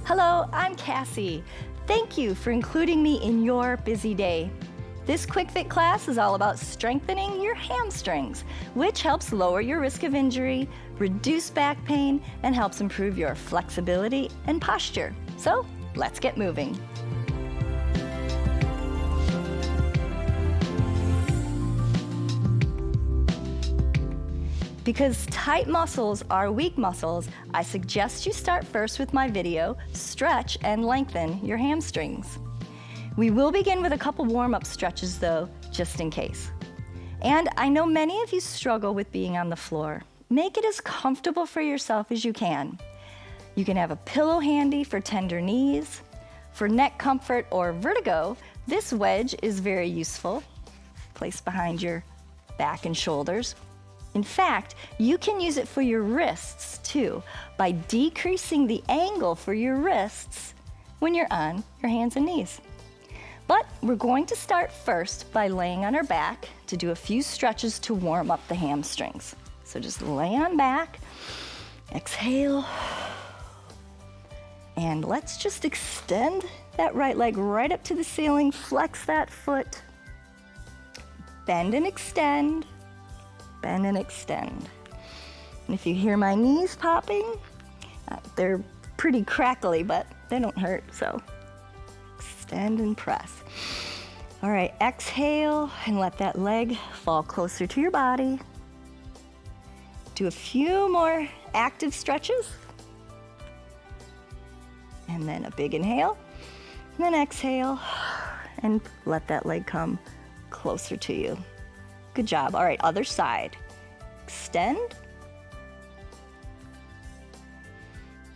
Hello, I'm Cassie. Thank you for including me in your busy day. This Quick Fit class is all about strengthening your hamstrings, which helps lower your risk of injury, reduce back pain, and helps improve your flexibility and posture. So let's get moving. Because tight muscles are weak muscles, I suggest you start first with my video, Stretch and Lengthen Your Hamstrings. We will begin with a couple warm-up stretches though, just in case. And I know many of you struggle with being on the floor. Make it as comfortable for yourself as you can. You can have a pillow handy for tender knees. For neck comfort or vertigo, this wedge is very useful. Placed behind your back and shoulders. In fact, you can use it for your wrists too, by decreasing the angle for your wrists when you're on your hands and knees. But we're going to start first by laying on our back to do a few stretches to warm up the hamstrings. So just lay on back, exhale, and let's just extend that right leg right up to the ceiling, flex that foot, bend and extend. Bend and extend. And if you hear my knees popping, they're pretty crackly, but they don't hurt, so extend and press. All right, exhale and let that leg fall closer to your body. Do a few more active stretches. And then a big inhale, and then exhale, and let that leg come closer to you. Good job. All right, other side. Extend.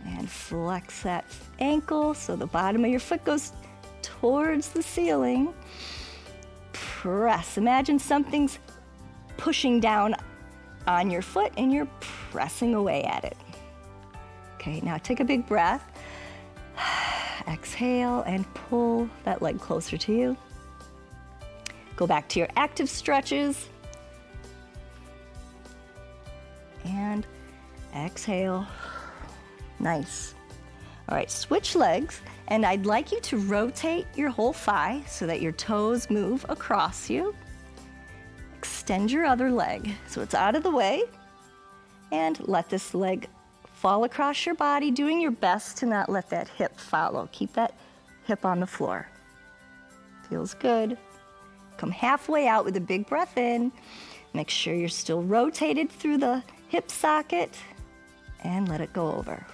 And flex that ankle so the bottom of your foot goes towards the ceiling. Press. Imagine something's pushing down on your foot and you're pressing away at it. Okay, now take a big breath. Exhale and pull that leg closer to you. Go back to your active stretches. And exhale. Nice. All right, switch legs, and I'd like you to rotate your whole thigh so that your toes move across you. Extend your other leg so it's out of the way, and let this leg fall across your body, doing your best to not let that hip follow. Keep that hip on the floor. Feels good. Come halfway out with a big breath in. Make sure you're still rotated through the hip socket and let it go over.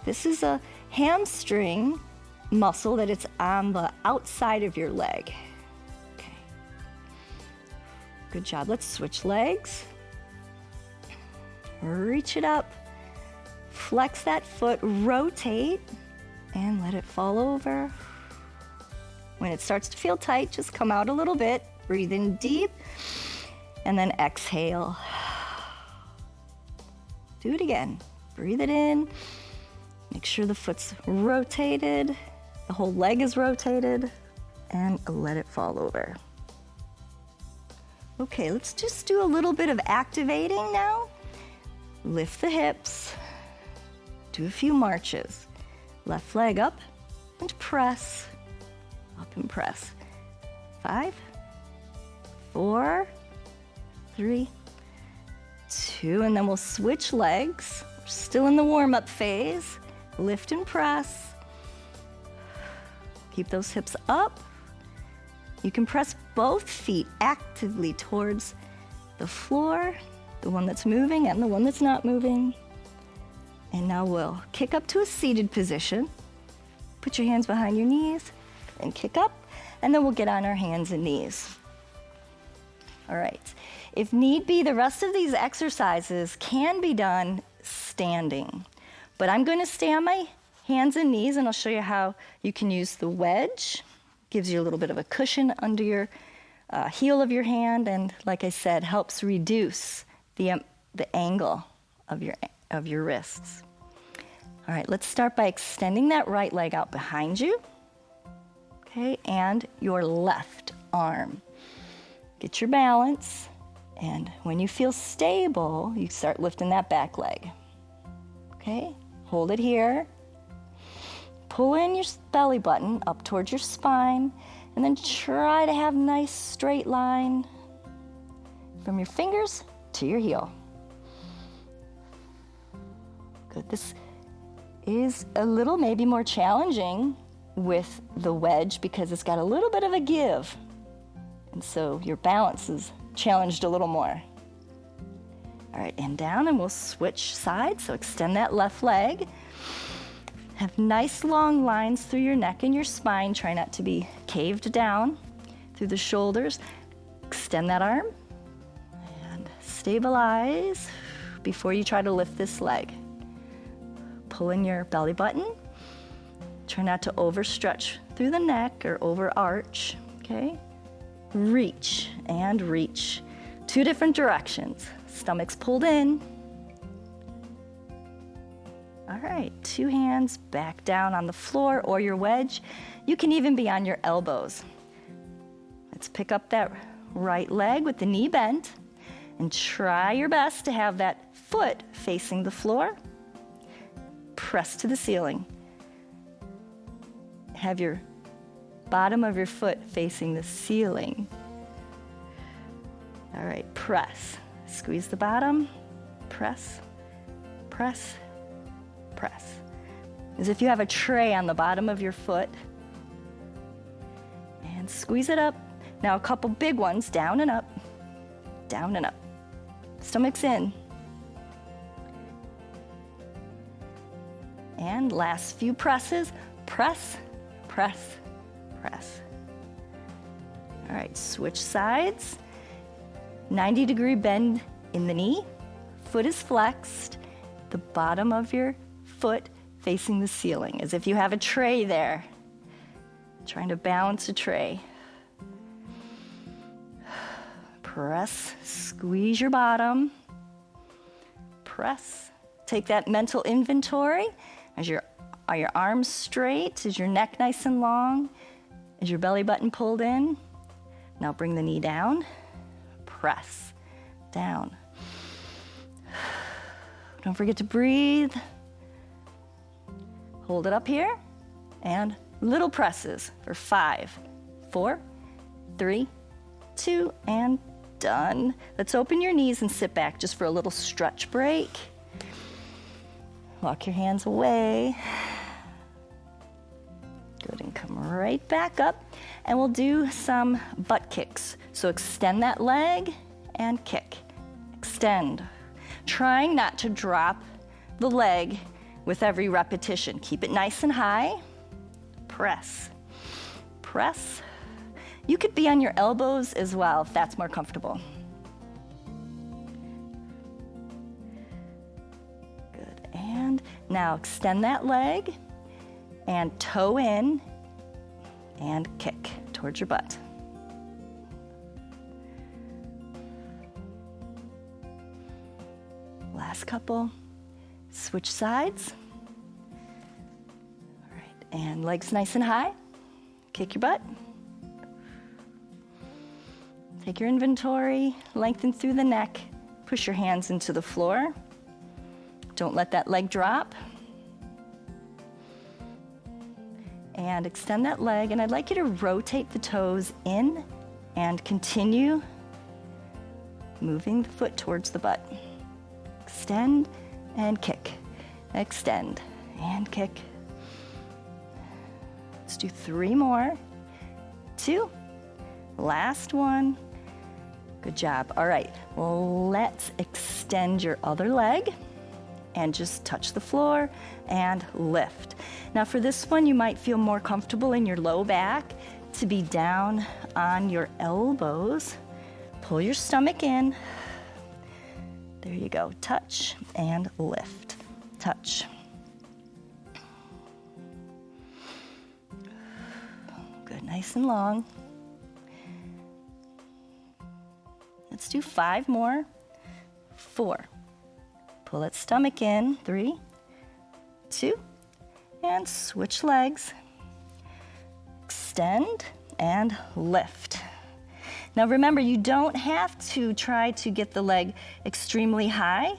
This is a hamstring muscle that it's on the outside of your leg. Okay. Good job. Let's switch legs. Reach it up. Flex that foot, rotate, and let it fall over. When it starts to feel tight, just come out a little bit, breathe in deep, and then exhale. Do it again. Breathe it in. Make sure the foot's rotated, the whole leg is rotated, and let it fall over. Okay, let's just do a little bit of activating now. Lift the hips. Do a few marches. Left leg up and press. Up and press. 5, 4, 3, 2, and then we'll switch legs. We're still in the warm-up phase. Lift and press. Keep those hips up. You can press both feet actively towards the floor, the one that's moving and the one that's not moving. And now we'll kick up to a seated position. Put your hands behind your knees and kick up, and then we'll get on our hands and knees. All right. If need be, the rest of these exercises can be done standing, but I'm going to stay on my hands and knees, and I'll show you how you can use the wedge. Gives you a little bit of a cushion under your heel of your hand, and like I said, helps reduce the angle of your wrists. All right, let's start by extending that right leg out behind you. Okay, and your left arm. Get your balance, and when you feel stable, you start lifting that back leg. Okay, hold it here. pull in your belly button up towards your spine, and then try to have a nice straight line from your fingers to your heel. Good. This is a little maybe more challenging with the wedge because it's got a little bit of a give. And so your balance is challenged a little more. All right, and down, and we'll switch sides. So extend that left leg. Have nice long lines through your neck and your spine. Try not to be caved down through the shoulders. Extend that arm and stabilize before you try to lift this leg. Pull in your belly button. Try not to overstretch through the neck or overarch, okay? Reach and reach. Two different directions. Stomach's pulled in. All right, two hands back down on the floor or your wedge. You can even be on your elbows. Let's pick up that right leg with the knee bent and try your best to have that foot facing the floor. Press to the ceiling. Have your bottom of your foot facing the ceiling. All right, press. Squeeze the bottom, press, press, press. As if you have a tray on the bottom of your foot. And squeeze it up. Now a couple big ones, down and up, down and up. Stomach's in. And last few presses, press, press, press. All right, switch sides. 90-degree bend in the knee. Foot is flexed. The bottom of your foot facing the ceiling, as if you have a tray there. Trying to balance a tray. Press, squeeze your bottom. Press. Take that mental inventory. Are your arms straight? Is your neck nice and long? Is your belly button pulled in? Now bring the knee down. Press down. Don't forget to breathe. Hold it up here. And little presses for 5, 4, 3, 2, and done. Let's open your knees and sit back just for a little stretch break. Walk your hands away. Good, and come right back up. And we'll do some butt kicks. So extend that leg and kick. Extend. Trying not to drop the leg with every repetition. Keep it nice and high. Press. Press. You could be on your elbows as well if that's more comfortable. Good, and now extend that leg and toe in and kick towards your butt. Last couple. Switch sides. All right, and legs nice and high. Kick your butt. Take your inventory, lengthen through the neck, push your hands into the floor. Don't let that leg drop. And extend that leg, and I'd like you to rotate the toes in and continue moving the foot towards the butt. Extend and kick. Extend and kick. Let's do 3 more. 2. Last one. Good job. All right, well, let's extend your other leg and just touch the floor and lift. Now for this one, you might feel more comfortable in your low back to be down on your elbows. Pull your stomach in. There you go. Touch and lift. Touch. Good, nice and long. Let's do 5 more. 4. Pull that stomach in. 3, 2, and switch legs. Extend and lift. Now remember, you don't have to try to get the leg extremely high.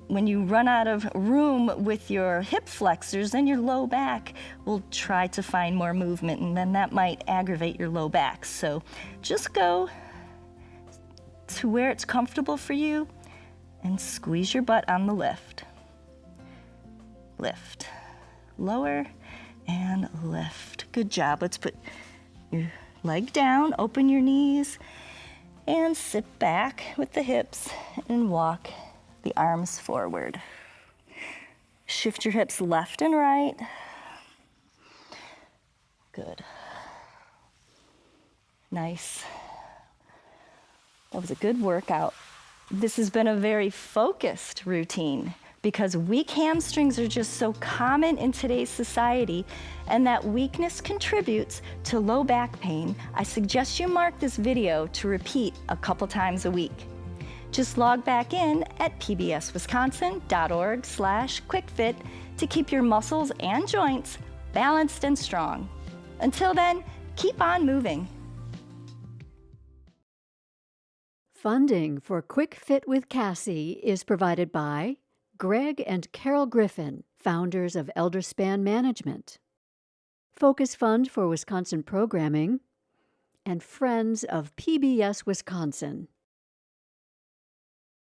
When you run out of room with your hip flexors, then your low back will try to find more movement, and then that might aggravate your low back. So just go to where it's comfortable for you and squeeze your butt on the lift. Lift. Lower and lift. Good job. Let's put your leg down, open your knees, and sit back with the hips and walk the arms forward. Shift your hips left and right. Good. Nice. That was a good workout. This has been a very focused routine because weak hamstrings are just so common in today's society, and that weakness contributes to low back pain. I suggest you mark this video to repeat a couple times a week. Just log back in at pbswisconsin.org/quickfit to keep your muscles and joints balanced and strong. Until then, keep on moving. Funding for Quick Fit with Cassie is provided by Greg and Carol Griffin, founders of Elderspan Management, Focus Fund for Wisconsin Programming, and Friends of PBS Wisconsin.